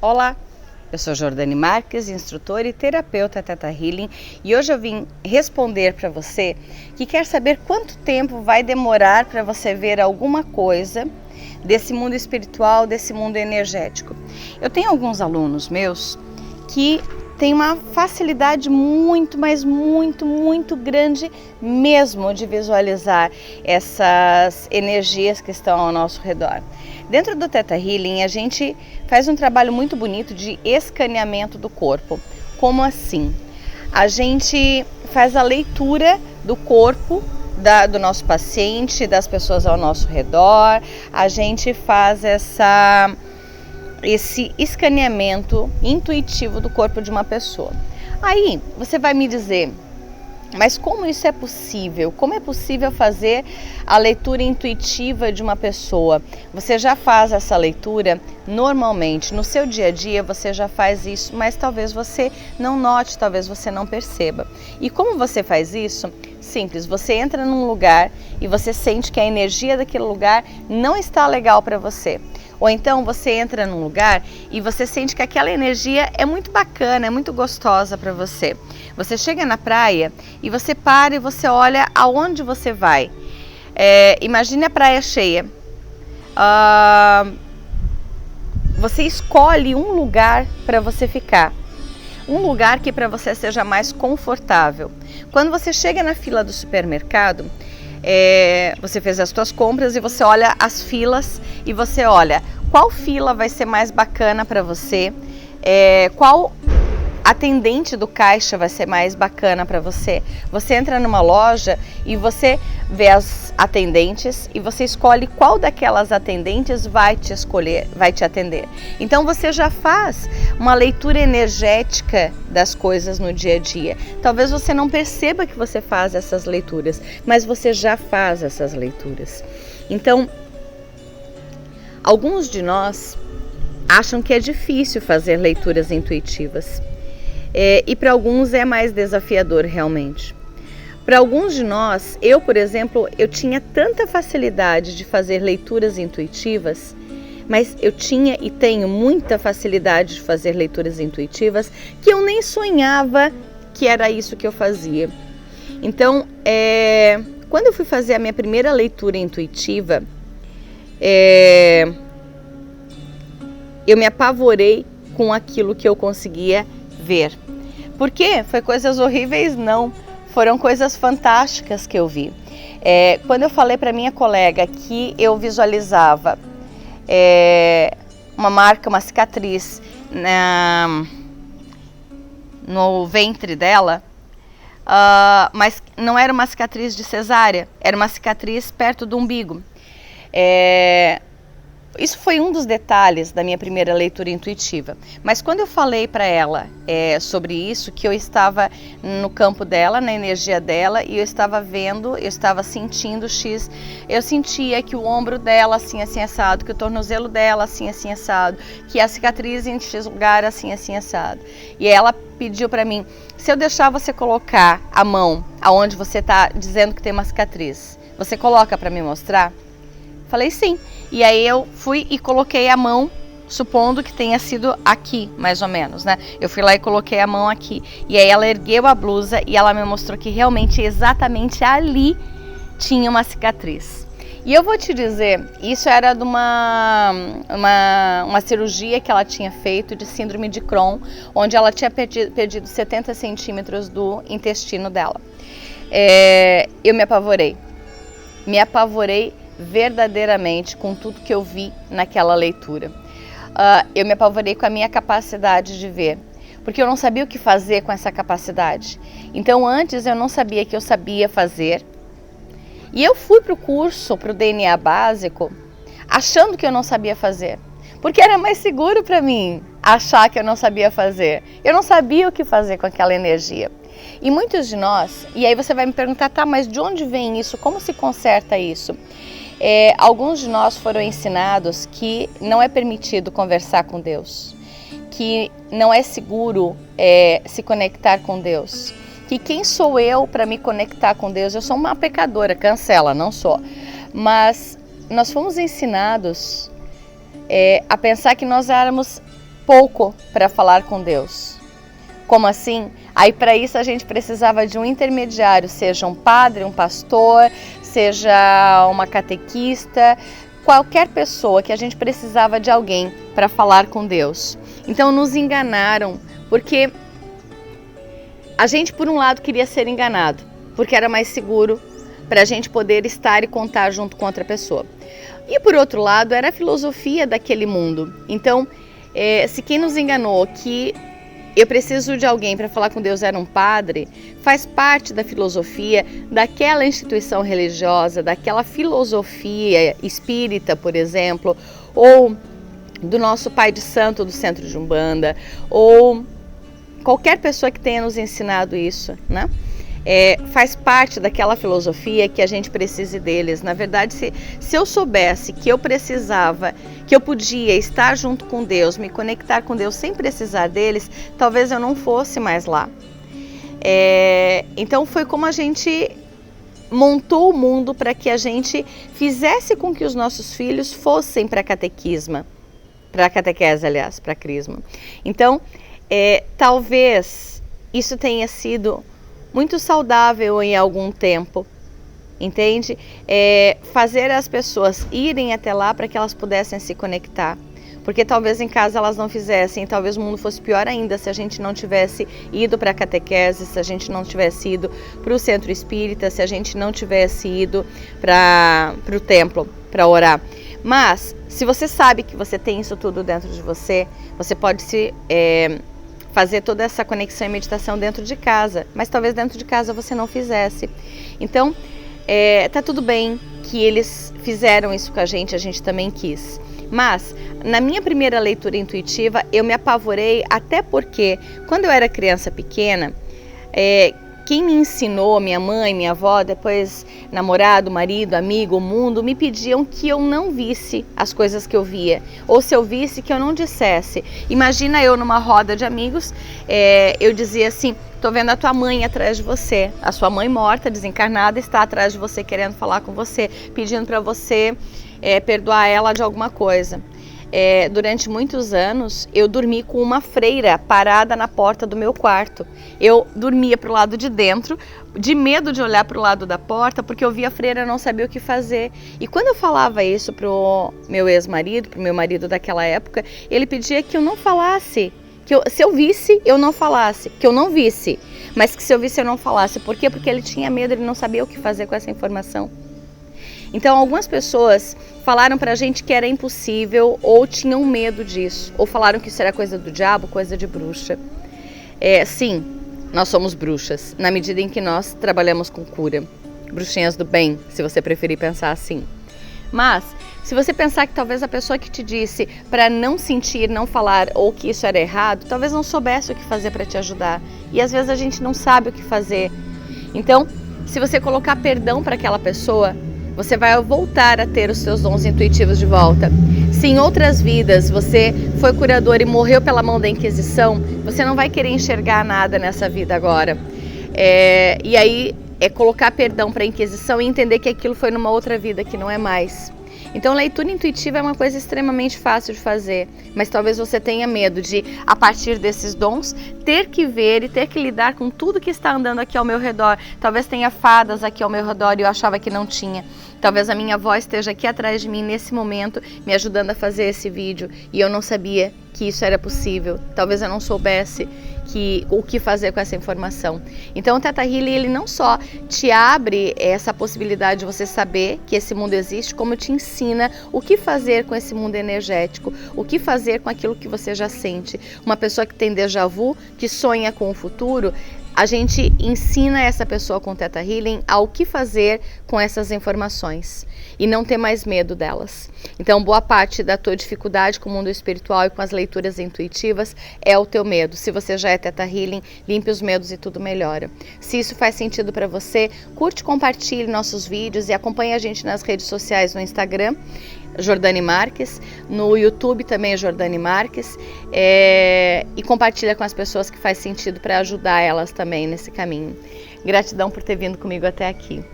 Olá, eu sou Jordane Marques, instrutora e terapeuta Theta Healing, e hoje eu vim responder para você que quer saber quanto tempo vai demorar para você ver alguma coisa desse mundo espiritual, desse mundo energético. Eu tenho alguns alunos meus que têm uma facilidade muito grande mesmo de visualizar essas energias que estão ao nosso redor. Dentro do Theta Healing, a gente faz um trabalho muito bonito de escaneamento do corpo. Como assim? A gente faz a leitura do corpo do nosso paciente, das pessoas ao nosso redor. A gente faz esse escaneamento intuitivo do corpo de uma pessoa. Aí você vai me dizer, mas como isso é possível? Como é possível fazer a leitura intuitiva de uma pessoa? Você já faz essa leitura normalmente, no seu dia a dia você já faz isso, mas talvez você não note, talvez você não perceba. E como você faz isso? Simples, você entra num lugar e você sente que a energia daquele lugar não está legal para você. Ou então você entra num lugar e você sente que aquela energia é muito bacana, é muito gostosa para você. Você chega na praia e você para e você olha aonde você vai. Imagine a praia cheia. Você escolhe um lugar para você ficar. Um lugar que para você seja mais confortável. Quando você chega na fila do supermercado, você fez as suas compras e você olha as filas e você olha qual fila vai ser mais bacana para você, qual atendente do caixa vai ser mais bacana para você. Você entra numa loja e você vê as atendentes e você escolhe qual daquelas atendentes vai te atender. Então você já faz uma leitura energética das coisas no dia a dia. Talvez você não perceba que você faz essas leituras, mas você já faz essas leituras. Então, alguns de nós acham que é difícil fazer leituras intuitivas. E para alguns é mais desafiador realmente. Para alguns de nós, eu, por exemplo, eu tinha tanta facilidade de fazer leituras intuitivas, mas eu tinha e tenho muita facilidade de fazer leituras intuitivas que eu nem sonhava que era isso que eu fazia. Então, quando eu fui fazer a minha primeira leitura intuitiva, eu me apavorei com aquilo que eu conseguia ver. Por quê? Foi coisas horríveis? Não. Foram coisas fantásticas que eu vi. Quando eu falei para minha colega que eu visualizava uma marca, uma cicatriz no ventre dela, mas não era uma cicatriz de cesárea, era uma cicatriz perto do umbigo. Isso foi um dos detalhes da minha primeira leitura intuitiva. Mas quando eu falei para ela sobre isso, que eu estava no campo dela, na energia dela, e eu estava vendo, eu estava sentindo X, eu sentia que o ombro dela assim assado, que o tornozelo dela assim assado, que a cicatriz em X lugar assim assado. E ela pediu para mim, se eu deixar você colocar a mão aonde você está dizendo que tem uma cicatriz, você coloca para me mostrar? Falei sim. E aí eu fui e coloquei a mão, supondo que tenha sido aqui, mais ou menos, né? Eu fui lá e coloquei a mão aqui. E aí ela ergueu a blusa e ela me mostrou que realmente, exatamente ali, tinha uma cicatriz. E eu vou te dizer, isso era de uma cirurgia que ela tinha feito de síndrome de Crohn, onde ela tinha perdido 70 centímetros do intestino dela. Eu me apavorei verdadeiramente com tudo que eu vi naquela leitura. Eu me apavorei com a minha capacidade de ver, porque eu não sabia o que fazer com essa capacidade. Então antes eu não sabia que eu sabia fazer, e eu fui para o curso, para o DNA básico, achando que eu não sabia fazer, porque era mais seguro para mim achar que eu não sabia fazer. Eu não sabia o que fazer com aquela energia. E muitos de nós, e aí você vai me perguntar, tá, mas de onde vem isso? Como se conserta isso? Alguns de nós foram ensinados que não é permitido conversar com Deus, que não é seguro se conectar com Deus, que quem sou eu para me conectar com Deus? Eu sou uma pecadora, cancela, não sou. Mas nós fomos ensinados a pensar que nós éramos pouco para falar com Deus. Como assim? Aí para isso a gente precisava de um intermediário, seja um padre, um pastor, seja uma catequista, qualquer pessoa que a gente precisava de alguém para falar com Deus. Então nos enganaram, porque a gente por um lado queria ser enganado, porque era mais seguro para a gente poder estar e contar junto com outra pessoa. E por outro lado era a filosofia daquele mundo. Então se quem nos enganou que eu preciso de alguém para falar com Deus era um padre, faz parte da filosofia daquela instituição religiosa, daquela filosofia espírita, por exemplo, ou do nosso pai de santo do centro de Umbanda, ou qualquer pessoa que tenha nos ensinado isso, né? Faz parte daquela filosofia que a gente precise deles. Na verdade, se eu soubesse que eu precisava, que eu podia estar junto com Deus, me conectar com Deus sem precisar deles, talvez eu não fosse mais lá. Então foi como a gente montou o mundo para que a gente fizesse com que os nossos filhos fossem para a catequese, aliás, para a crisma. Então, talvez isso tenha sido muito saudável em algum tempo, entende? Fazer as pessoas irem até lá para que elas pudessem se conectar, porque talvez em casa elas não fizessem, talvez o mundo fosse pior ainda se a gente não tivesse ido para a catequese, se a gente não tivesse ido para o centro espírita, se a gente não tivesse ido para o templo para orar. Mas se você sabe que você tem isso tudo dentro de você, você pode fazer toda essa conexão e meditação dentro de casa, mas talvez dentro de casa você não fizesse. Então, tá tudo bem que eles fizeram isso com a gente também quis. Mas, na minha primeira leitura intuitiva, eu me apavorei, até porque, quando eu era criança pequena, quem me ensinou, minha mãe, minha avó, depois namorado, marido, amigo, o mundo, me pediam que eu não visse as coisas que eu via. Ou se eu visse, que eu não dissesse. Imagina eu numa roda de amigos, eu dizia assim, tô vendo a tua mãe atrás de você. A sua mãe morta, desencarnada, está atrás de você, querendo falar com você, pedindo para você perdoar ela de alguma coisa. Durante muitos anos eu dormi com uma freira parada na porta do meu quarto. Eu dormia para o lado de dentro, de medo de olhar para o lado da porta, porque eu via a freira e não sabia o que fazer. E quando eu falava isso pro meu ex-marido, pro meu marido daquela época, ele pedia que eu não falasse, se eu visse, eu não falasse, que eu não visse, mas que se eu visse, eu não falasse. Por quê? Porque ele tinha medo, ele não sabia o que fazer com essa informação. Então, algumas pessoas falaram pra gente que era impossível ou tinham medo disso, ou falaram que isso era coisa do diabo, coisa de bruxa. Sim, nós somos bruxas, na medida em que nós trabalhamos com cura. Bruxinhas do bem, se você preferir pensar assim. Mas, se você pensar que talvez a pessoa que te disse para não sentir, não falar, ou que isso era errado, talvez não soubesse o que fazer para te ajudar. E às vezes a gente não sabe o que fazer. Então, se você colocar perdão para aquela pessoa, você vai voltar a ter os seus dons intuitivos de volta. Se em outras vidas você foi curador e morreu pela mão da Inquisição, você não vai querer enxergar nada nessa vida agora. E aí colocar perdão para a Inquisição e entender que aquilo foi numa outra vida que não é mais. Então, leitura intuitiva é uma coisa extremamente fácil de fazer, mas talvez você tenha medo de, a partir desses dons, ter que ver e ter que lidar com tudo que está andando aqui ao meu redor. Talvez tenha fadas aqui ao meu redor e eu achava que não tinha. Talvez a minha avó esteja aqui atrás de mim nesse momento, me ajudando a fazer esse vídeo, e eu não sabia que isso era possível. Talvez eu não soubesse o que fazer com essa informação. Então o Theta Healing, ele não só te abre essa possibilidade de você saber que esse mundo existe, como te ensina o que fazer com esse mundo energético, o que fazer com aquilo que você já sente. Uma pessoa que tem déjà vu, que sonha com o futuro, a gente ensina essa pessoa com o Theta Healing ao que fazer com essas informações e não ter mais medo delas. Então, boa parte da tua dificuldade com o mundo espiritual e com as leituras intuitivas é o teu medo. Se você já é Theta Healing, limpe os medos e tudo melhora. Se isso faz sentido para você, curte, compartilhe nossos vídeos e acompanhe a gente nas redes sociais, no Instagram, Jordane Marques, no YouTube também Jordane Marques, e compartilha com as pessoas que faz sentido para ajudar elas também nesse caminho. Gratidão por ter vindo comigo até aqui.